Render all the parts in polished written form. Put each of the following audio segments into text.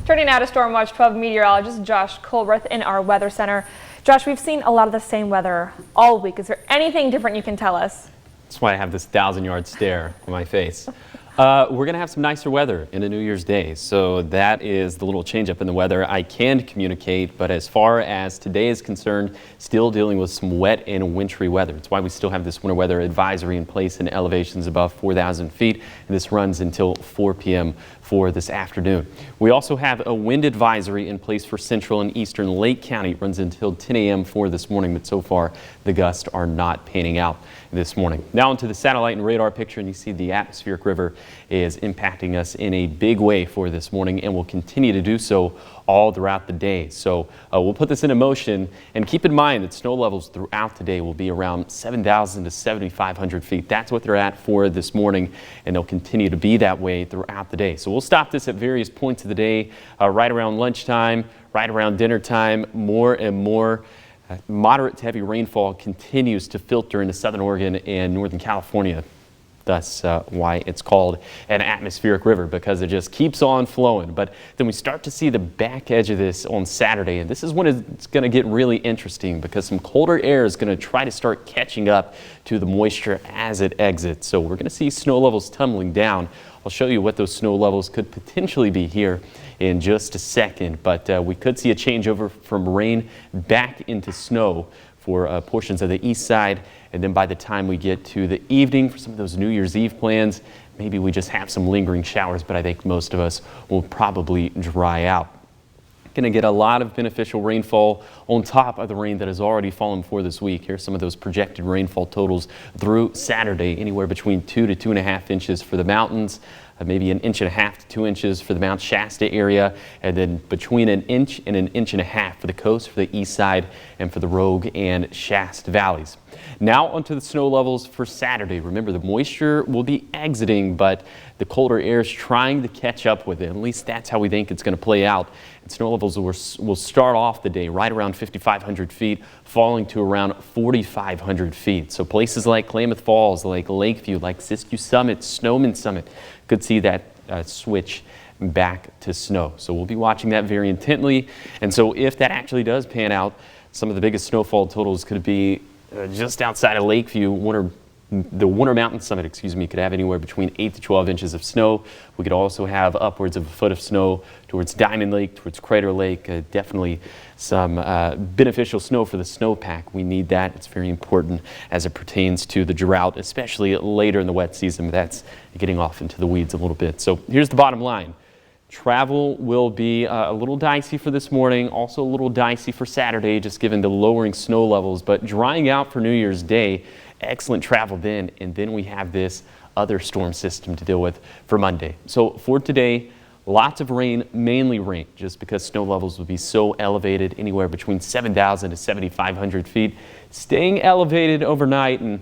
Turning now to Storm Watch 12 meteorologist Josh Colworth in our weather center. Josh, we've seen a lot of the same weather all week. Is there anything different you can tell us? That's why I have this 1,000-yard stare on my face. We're going to have some nicer weather into New Year's Day, so that is the little change up in the weather I can communicate. But as far as today is concerned, still dealing with some wet and wintry weather. That's why we still have this winter weather advisory in place in elevations above 4,000 feet, and this runs until 4 p.m. for this afternoon. We also have a wind advisory in place for central and eastern Lake County. It runs until 10 a.m. for this morning, but so far the gusts are not panning out this morning. Now into the satellite and radar picture, and you see the atmospheric river is impacting us in a big way for this morning and will continue to do so all throughout the day. So we'll put this into motion, and keep in mind that snow levels throughout the day will be around 7,000 to 7,500 feet. That's what they're at for this morning, and they'll continue to be that way throughout the day. So we'll stop this at various points of the day, right around lunchtime, right around dinner time. More and more moderate to heavy rainfall continues to filter into southern Oregon and northern California. That's why it's called an atmospheric river, because it just keeps on flowing. But then we start to see the back edge of this on Saturday, and this is when it's going to get really interesting, because some colder air is going to try to start catching up to the moisture as it exits. So we're going to see snow levels tumbling down. I'll show you what those snow levels could potentially be here in just a second, but we could see a changeover from rain back into snow for portions of the east side. And then by the time we get to the evening for some of those New Year's Eve plans, maybe we just have some lingering showers, but I think most of us will probably dry out. Going to get a lot of beneficial rainfall on top of the rain that has already fallen for this week. Here's some of those projected rainfall totals through Saturday, anywhere between 2 to 2.5 inches for the mountains, maybe 1.5 inches to 2 inches for the Mount Shasta area, and then between 1 inch and 1.5 inches for the coast, for the east side, and for the Rogue and Shasta valleys. Now onto the snow levels for Saturday. Remember, the moisture will be exiting, but the colder air is trying to catch up with it. At least that's how we think it's going to play out. And snow levels will start off the day right around 5,500 feet, falling to around 4,500 feet. So places like Klamath Falls, like Lakeview, like Siskiyou Summit, Snowman Summit could see that switch back to snow. So we'll be watching that very intently. And so if that actually does pan out, some of the biggest snowfall totals could be just outside of Lakeview. The Winter Mountain Summit, could have anywhere between 8 to 12 inches of snow. We could also have upwards of a foot of snow towards Diamond Lake, towards Crater Lake. Definitely some beneficial snow for the snowpack. We need that. It's very important as it pertains to the drought, especially later in the wet season. That's getting off into the weeds a little bit. So here's the bottom line. Travel will be a little dicey for this morning, also a little dicey for Saturday, just given the lowering snow levels, but drying out for New Year's Day. Excellent travel then, and then we have this other storm system to deal with for Monday. So for today, lots of rain, mainly rain, just because snow levels will be so elevated, anywhere between 7,000 to 7,500 feet, staying elevated overnight. And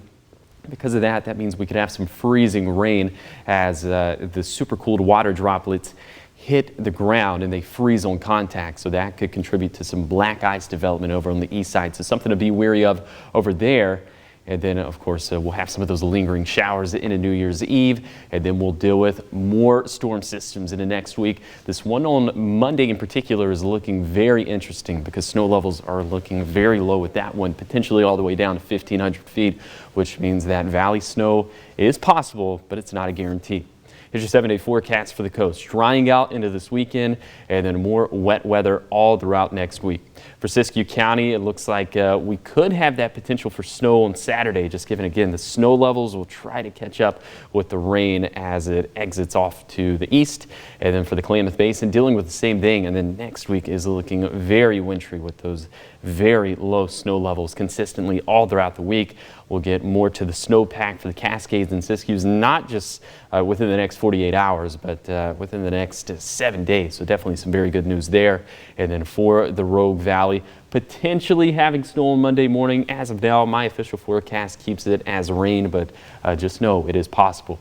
because of that, that means we could have some freezing rain as the supercooled water droplets hit the ground and they freeze on contact. So that could contribute to some black ice development over on the east side. So something to be wary of over there. And then, of course, we'll have some of those lingering showers into New Year's Eve, and then we'll deal with more storm systems in the next week. This one on Monday in particular is looking very interesting, because snow levels are looking very low with that one, potentially all the way down to 1,500 feet, which means that valley snow is possible, but it's not a guarantee. Here's your 7-day forecast for the coast. Drying out into this weekend, and then more wet weather all throughout next week. For Siskiyou County, it looks like we could have that potential for snow on Saturday, just given, again, the snow levels will try to catch up with the rain as it exits off to the east. And then for the Klamath Basin, dealing with the same thing. And then next week is looking very wintry with those very low snow levels consistently all throughout the week. We'll get more to the snowpack for the Cascades and Siskiyous, not just within the next 48 hours, but within the next 7 days. So definitely some very good news there. And then for the Rogue Valley, potentially having snow on Monday morning. As of now, my official forecast keeps it as rain, but just know it is possible.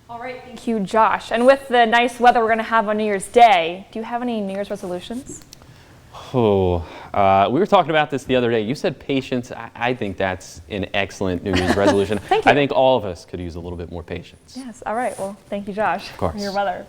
All right, thank you, Josh. And with the nice weather we're going to have on New Year's Day, do you have any New Year's resolutions? Oh, we were talking about this the other day. You said patience. I think that's an excellent New Year's resolution. Thank you. I think all of us could use a little bit more patience. Yes, all right. Well, thank you, Josh, of course, for your weather.